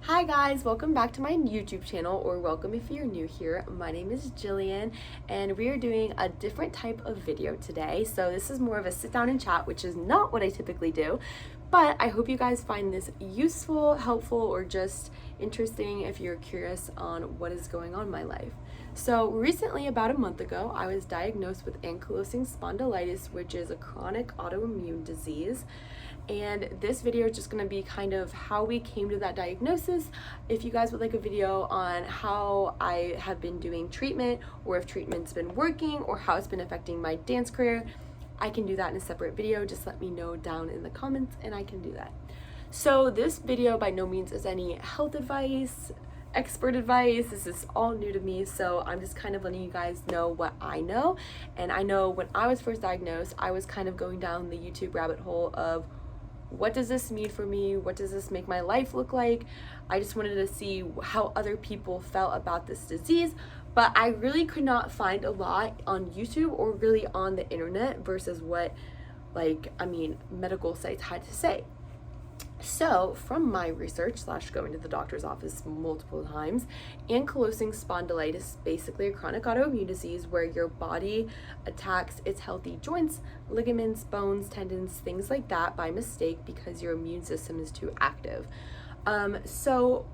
Hi guys, welcome back to my YouTube channel, or welcome if you're new here. My name is Jillian and we are doing a different type of video today. So this is more of a sit down and chat, which is not what I typically do, but I hope you guys find this useful, helpful, or just interesting if you're curious on what is going on in my life. So recently, about a month ago, I was diagnosed with Ankylosing Spondylitis, which is a chronic autoimmune disease. And this video is just going to be kind of how we came to that diagnosis. If you guys would like a video on how I have been doing treatment, or if treatment's been working, or how it's been affecting my dance career, I can do that in a separate video. Just let me know down in the comments and I can do that. So this video by no means is any health advice, expert advice. This is all new to me, so I'm just kind of letting you guys know what I know. And I know when I was first diagnosed, I was kind of going down the YouTube rabbit hole of what does this mean for me? What does this make my life look like? I just wanted to see how other people felt about this disease, but I really could not find a lot on YouTube or really on the internet versus what medical sites had to say. So from my research / going to the doctor's office multiple times, ankylosing spondylitis is basically a chronic autoimmune disease where your body attacks its healthy joints, ligaments, bones, tendons, things like that by mistake because your immune system is too active. So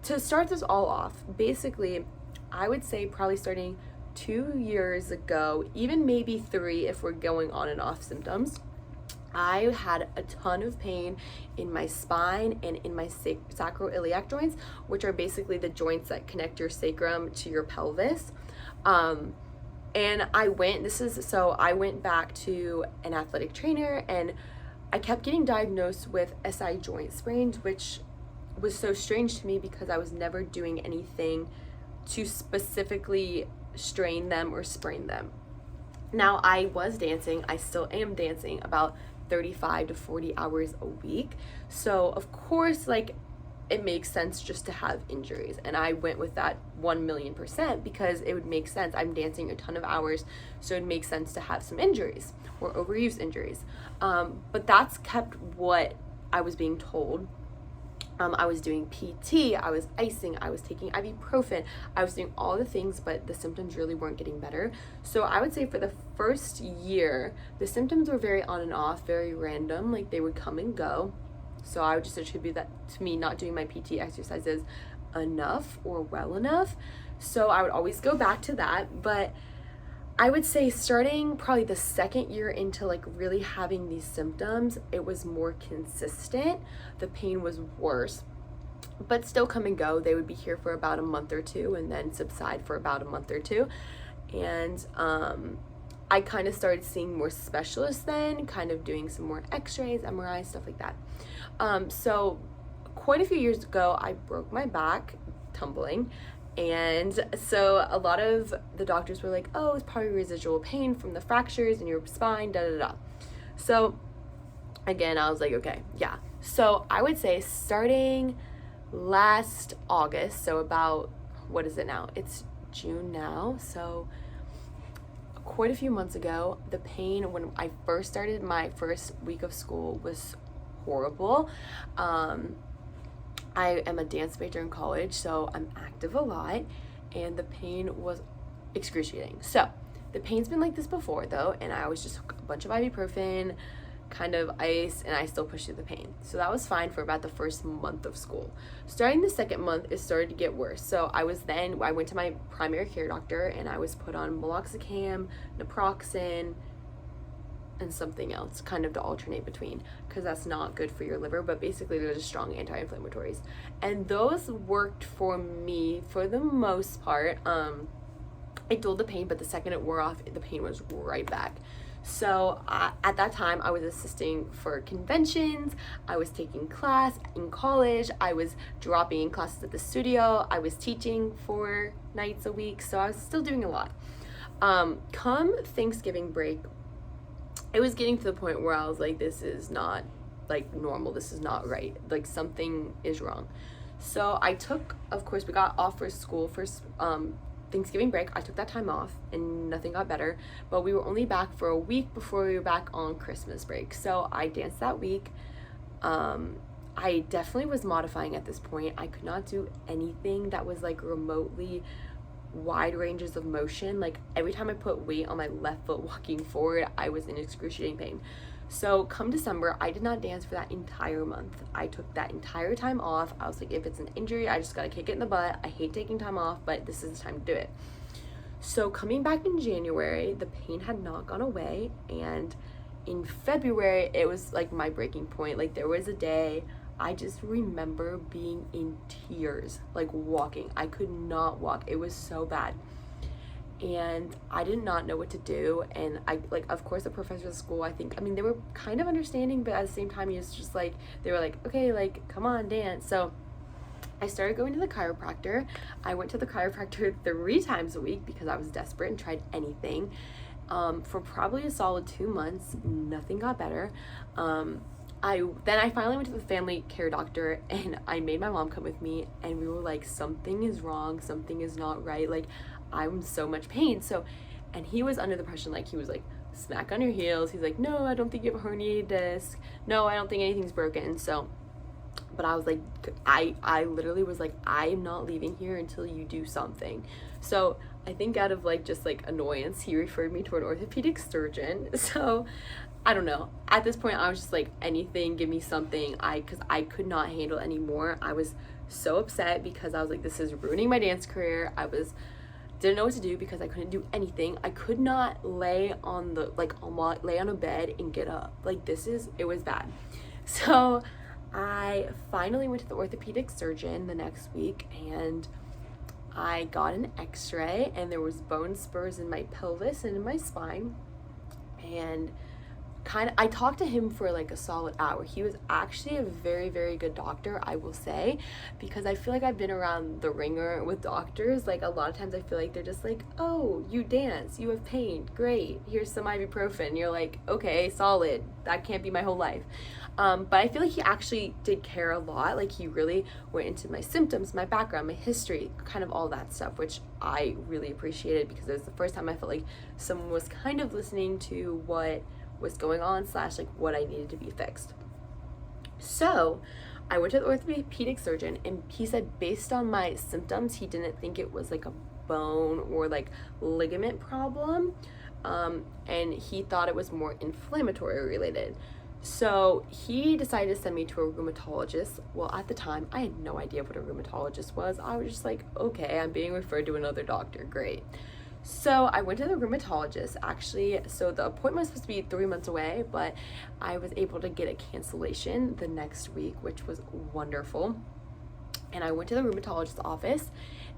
to start this all off, basically, I would say probably starting 2 years ago, even maybe 3 if we're going on and off symptoms, I had a ton of pain in my spine and in my sacroiliac joints, which are basically the joints that connect your sacrum to your pelvis. And I went back to an athletic trainer and I kept getting diagnosed with SI joint sprains, which was so strange to me because I was never doing anything to specifically strain them or sprain them. Now, I was dancing, I still am dancing about 35 to 40 hours a week. So of course, it makes sense just to have injuries. And I went with that 1,000,000% because it would make sense. I'm dancing a ton of hours, so it makes sense to have some injuries or overuse injuries. But that's kept what I was being told. I was doing PT, I was icing, I was taking ibuprofen, I was doing all the things, but the symptoms really weren't getting better. So I would say for the first year, the symptoms were very on and off, very random, like they would come and go. So I would just attribute that to me not doing my PT exercises enough or well enough. So I would always go back to that, but I would say starting probably the second year into really having these symptoms, it was more consistent. The pain was worse, but still come and go. They would be here for about a month or two and then subside for about a month or two. And I kind of started seeing more specialists then, kind of doing some more x-rays, MRIs, stuff like that. So quite a few years ago, I broke my back tumbling. And so a lot of the doctors were like, oh, it's probably residual pain from the fractures in your spine, da da da. So again, I was like, okay, yeah. So I would say starting last August, so about, what is it now? It's June now. So quite a few months ago, the pain when I first started my first week of school was horrible. I am a dance major in college, so I'm active a lot, and the pain was excruciating. So the pain's been like this before though, and I always just took a bunch of ibuprofen, kind of ice, and I still pushed through the pain. So that was fine for about the first month of school. Starting the second month, it started to get worse. So I went to my primary care doctor and I was put on meloxicam, naproxen, and something else kind of to alternate between, because that's not good for your liver, but basically they're just strong anti-inflammatories, and those worked for me for the most part. I dulled the pain, but the second it wore off, the pain was right back. So at that time, I was assisting for conventions, I was taking class in college, I was dropping in classes at the studio, I was teaching 4 nights a week, so I was still doing a lot. Come Thanksgiving break, it was getting to the point where I was like, this is not normal, this is not right, something is wrong. So I took, of course, we got off for school for Thanksgiving break. I took that time off and nothing got better, but we were only back for a week before we were back on Christmas break. So I danced that week. I definitely was modifying at this point. I could not do anything that was like remotely wide ranges of motion. Like every time I put weight on my left foot walking forward, I was in excruciating pain. So come December, I did not dance for that entire month. I took that entire time off. I was like, if it's an injury, I just gotta kick it in the butt. I hate taking time off, but this is the time to do it. So coming back in January, the pain had not gone away, and in February, it was like my breaking point. Like there was a day I just remember being in tears, like walking. I could not walk. It was so bad. And I did not know what to do. And I, like, of course, the professors at school, they were kind of understanding, but at the same time, he was just like, they were like, okay, like, come on, dance. So I started going to the chiropractor. I went to the chiropractor 3 times a week because I was desperate and tried anything. For probably a solid 2 months, nothing got better. I finally went to the family care doctor, and I made my mom come with me, and we were like, something is wrong, something is not right, like I'm in so much pain. So, and he was under the impression, like, he was like, smack on your heels. He's like, no, I don't think you have a herniated disc. No, I don't think anything's broken. So, but I was like, I literally was like, I'm not leaving here until you do something. So I think out of like just like annoyance, he referred me to an orthopedic surgeon. So I don't know. At this point, I was just like, anything, give me something. Because I could not handle anymore. I was so upset because I was like, this is ruining my dance career. Didn't know what to do because I couldn't do anything. I could not lay on a bed and get up. Like it was bad. So I finally went to the orthopedic surgeon the next week, and I got an x-ray, and there was bone spurs in my pelvis and in my spine. And I talked to him for like a solid hour. He was actually a very, very good doctor, I will say, because I feel like I've been around the ringer with doctors. Like a lot of times I feel like they're just like, oh, you dance, you have pain, great, here's some ibuprofen. You're like, okay, solid, that can't be my whole life. But I feel like he actually did care a lot. Like he really went into my symptoms, my background, my history, kind of all that stuff, which I really appreciated because it was the first time I felt like someone was kind of listening to what was going on / like what I needed to be fixed. So I went to the orthopedic surgeon, and he said based on my symptoms, he didn't think it was like a bone or like ligament problem, and he thought it was more inflammatory related. So he decided to send me to a rheumatologist. Well, at the time, I had no idea what a rheumatologist was. I was just like, okay, I'm being referred to another doctor, great. So I went to the rheumatologist, actually. So the appointment was supposed to be 3 months away, but I was able to get a cancellation the next week, which was wonderful. And I went to the rheumatologist's office,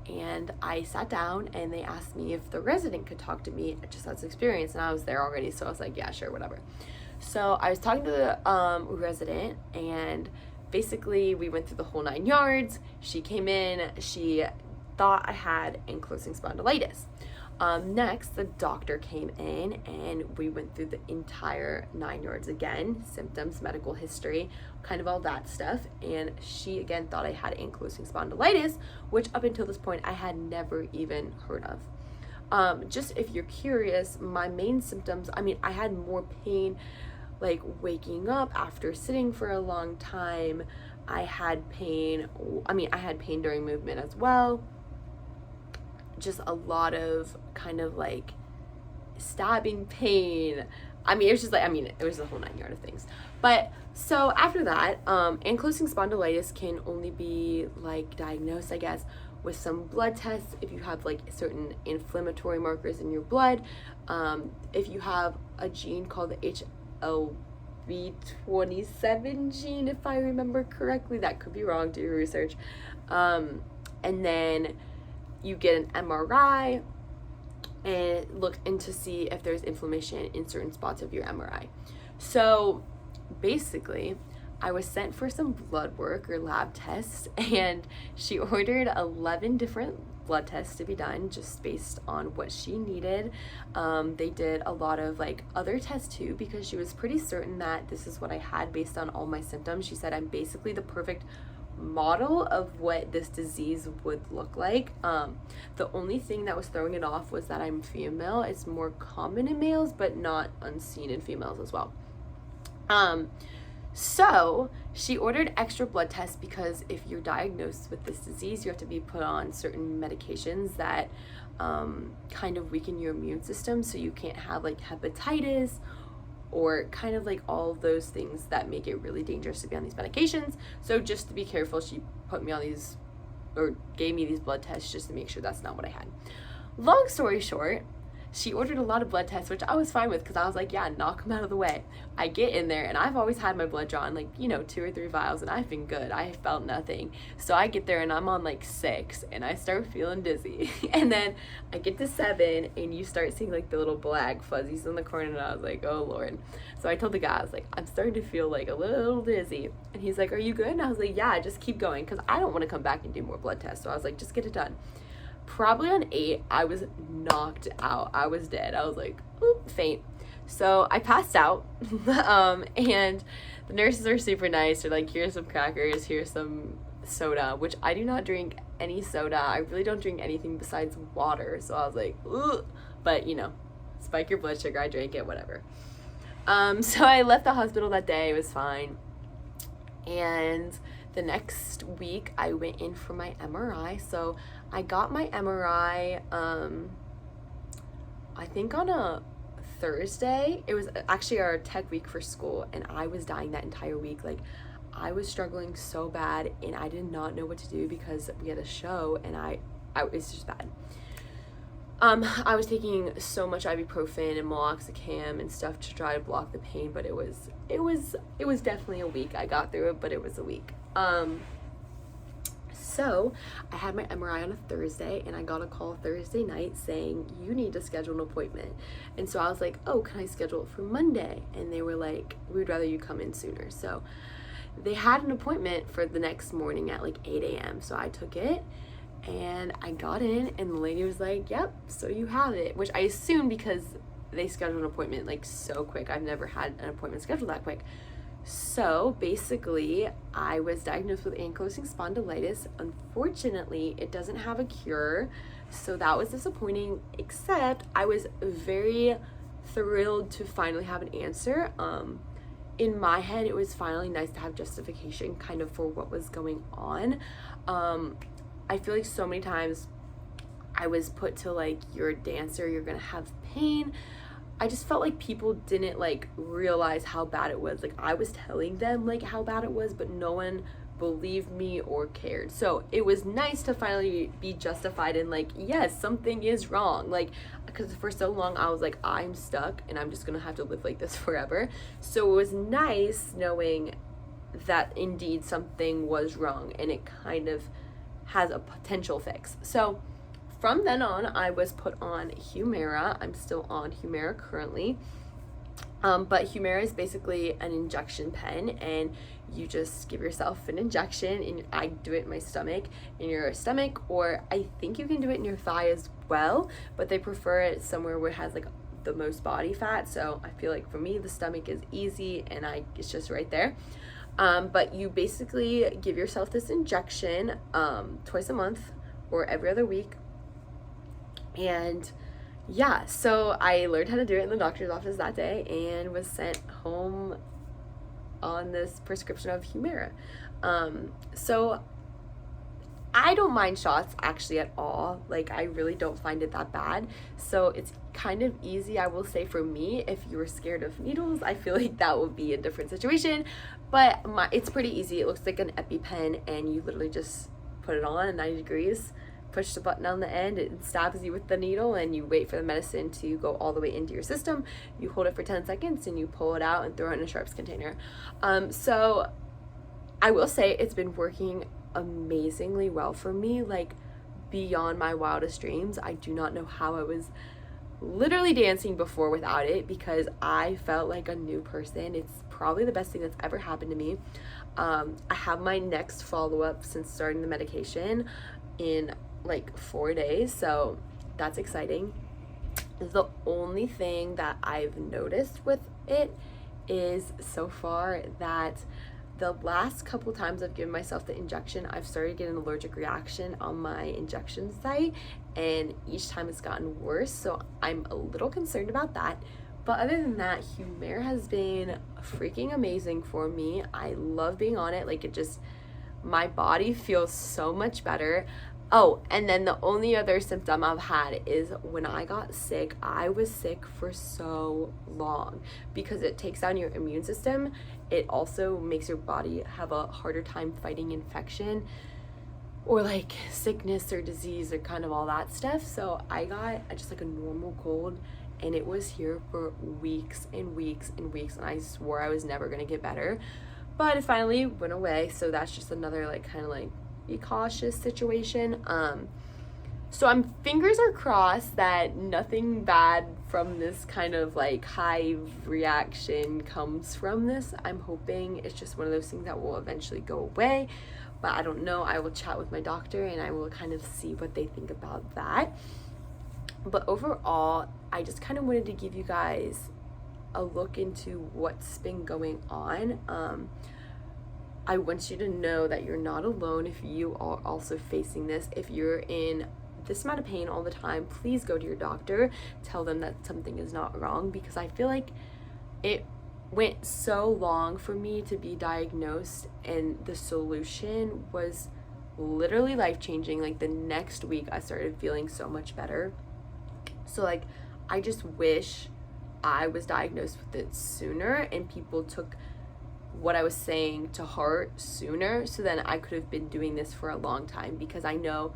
and I sat down, and they asked me if the resident could talk to me just as experience, and I was there already, so I was like, yeah, sure, whatever. So I was talking to the resident, and basically we went through the whole 9 yards. She came in, she thought I had ankylosing spondylitis. Next, the doctor came in, and we went through the entire 9 yards again, symptoms, medical history, kind of all that stuff. And she again thought I had ankylosing spondylitis, which up until this point I had never even heard of. Just if you're curious, my main symptoms, I had more pain like waking up after sitting for a long time. I had pain during movement as well. Just a lot of kind of like stabbing pain. It was the whole 9 yards of things. But so after that, ankylosing spondylitis can only be like diagnosed, I guess, with some blood tests if you have like certain inflammatory markers in your blood. If you have a gene called the HLB27 gene, if I remember correctly, that could be wrong, do your research. And then you get an MRI and look in to see if there's inflammation in certain spots of your MRI. So basically, I was sent for some blood work or lab tests, and she ordered 11 different blood tests to be done just based on what she needed. They did a lot of like other tests too, because she was pretty certain that this is what I had based on all my symptoms. She said I'm basically the perfect model of what this disease would look like. The only thing that was throwing it off was that I'm female. It's more common in males, but not unseen in females as well. So she ordered extra blood tests because if you're diagnosed with this disease, you have to be put on certain medications that kind of weaken your immune system, so you can't have like hepatitis or kind of like all of those things that make it really dangerous to be on these medications. So just to be careful, she put me on these, or gave me these blood tests just to make sure that's not what I had. Long story short, she ordered a lot of blood tests, which I was fine with because I was like, yeah, knock them out of the way. I get in there, and I've always had my blood drawn, like, 2 or 3 vials, and I've been good. I felt nothing. So I get there, and I'm on like 6, and I start feeling dizzy. And then I get to 7, and you start seeing like the little black fuzzies in the corner, and I was like, oh Lord. So I told the guy, I was like, I'm starting to feel like a little dizzy. And he's like, are you good? And I was like, yeah, just keep going, because I don't want to come back and do more blood tests. So I was like, just get it done. Probably on 8, I was knocked out. I was dead. I was like, oop, faint. So I passed out. And the nurses are super nice. They're like, here's some crackers, here's some soda, which I do not drink any soda. I really don't drink anything besides water. So I was like, ugh. But spike your blood sugar. I drank it, whatever. So I left the hospital that day. It was fine. And the next week I went in for my MRI. So I got my MRI, I think on a Thursday. It was actually our tech week for school, and I was dying that entire week. Like, I was struggling so bad, and I did not know what to do because we had a show, and I it's just bad. I was taking so much ibuprofen and meloxicam and stuff to try to block the pain, but it was definitely a week. I got through it, but it was a week. So I had my MRI on a Thursday, and I got a call Thursday night saying, you need to schedule an appointment. And so I was like, oh, can I schedule it for Monday? And they were like, we'd rather you come in sooner. So they had an appointment for the next morning at like 8 a.m. So I took it, and I got in, and the lady was like, yep, so you have it, which I assumed because they scheduled an appointment like so quick. I've never had an appointment scheduled that quick. So basically, I was diagnosed with ankylosing spondylitis. Unfortunately, it doesn't have a cure, so that was disappointing, except I was very thrilled to finally have an answer. In my head, it was finally nice to have justification kind of for what was going on. I feel like so many times I was put to like, you're a dancer, you're gonna have pain. I just felt like people didn't like realize how bad it was. Like, I was telling them like how bad it was, but no one believed me or cared. So it was nice to finally be justified in like, yes, something is wrong. Like, because for so long I was like, I'm stuck and I'm just gonna have to live like this forever. So it was nice knowing that indeed something was wrong and it kind of has a potential fix. So from then on, I was put on Humira. I'm still on Humira currently. But Humira is basically an injection pen, and you just give yourself an injection, and I do it in my stomach, in your stomach, or I think you can do it in your thigh as well, but they prefer it somewhere where it has like the most body fat. So I feel like for me, the stomach is easy, and it's just right there. But you basically give yourself this injection twice a month or every other week. And yeah, so I learned how to do it in the doctor's office that day and was sent home on this prescription of Humira. So I don't mind shots actually at all. Like, I really don't find it that bad. So it's kind of easy, I will say, for me. If you were scared of needles, I feel like that would be a different situation. But it's pretty easy. It looks like an EpiPen, and you literally just put it on at 90 degrees, push the button on the end, it stabs you with the needle, and you wait for the medicine to go all the way into your system. You hold it for 10 seconds, and you pull it out and throw it in a sharps container. So I will say it's been working amazingly well for me, like beyond my wildest dreams. I do not know how I was literally dancing before without it, because I felt like a new person. It's probably the best thing that's ever happened to me. I have my next follow-up since starting the medication in like 4 days, so that's exciting. The only thing that I've noticed with it is so far that the last couple times I've given myself the injection, I've started getting an allergic reaction on my injection site, and each time it's gotten worse, so I'm a little concerned about that. But other than that, Humira has been freaking amazing for me. I love being on it. Like, it just, my body feels so much better. Oh, and then the only other symptom I've had is when I got sick, I was sick for so long because it takes down your immune system. It also makes your body have a harder time fighting infection or like sickness or disease or kind of all that stuff. So I got just like a normal cold, and it was here for weeks and weeks and weeks, and I swore I was never gonna get better, but it finally went away. So that's just another like kind of like be cautious situation. So I'm fingers are crossed that nothing bad from this kind of like hive reaction comes from this. I'm hoping it's just one of those things that will eventually go away, but I don't know. I will chat with my doctor and I will kind of see what they think about that. But overall, I just kind of wanted to give you guys a look into what's been going on. I want you to know that you're not alone if you are also facing this. If you're in this amount of pain all the time, please go to your doctor. Tell them that something is not wrong, because I feel like it went so long for me to be diagnosed, and the solution was literally life-changing. Like the next week I started feeling so much better. So like I just wish I was diagnosed with it sooner and people took what I was saying to heart sooner, so then I could have been doing this for a long time, because I know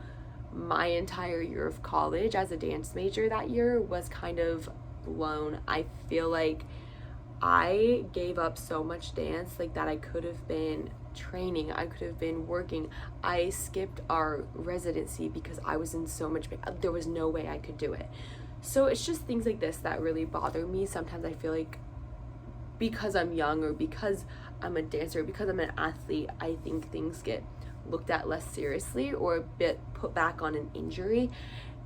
my entire year of college as a dance major that year was kind of blown. I feel like I gave up so much dance, like that I could have been training, I could have been working. I skipped our residency because I was in so much pain. There was no way I could do it. So it's just things like this that really bother me. Sometimes I feel like because I'm young, or because I'm a dancer, because I'm an athlete, I think things get looked at less seriously or a bit put back on an injury,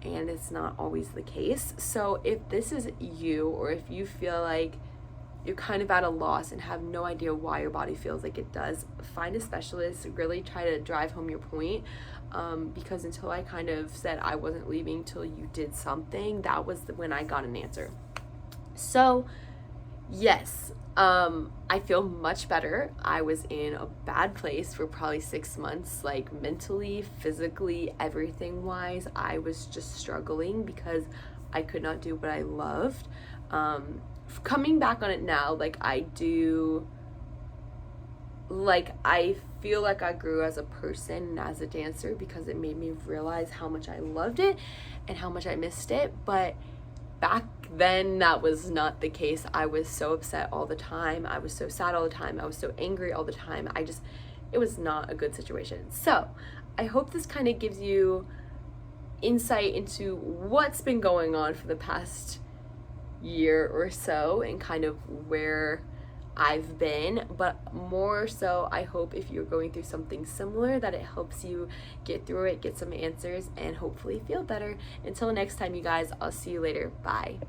and it's not always the case. So if this is you, or if you feel like you're kind of at a loss and have no idea why your body feels like it does, find a specialist. Really try to drive home your point, because until I kind of said I wasn't leaving till you did something, that was when I got an answer. So yes, I feel much better. I was in a bad place for probably 6 months, like mentally, physically, everything wise. I was just struggling because I could not do what I loved. Coming back on it now, like I do, like I feel like I grew as a person and as a dancer, because it made me realize how much I loved it and how much I missed it. But back then that was not the case. I was so upset all the time. I was so sad all the time. I was so angry all the time. It was not a good situation. So I hope this kind of gives you insight into what's been going on for the past year or so and kind of where I've been. But more so, I hope if you're going through something similar, that it helps you get through it, get some answers, and hopefully feel better. Until next time, you guys, I'll see you later. Bye.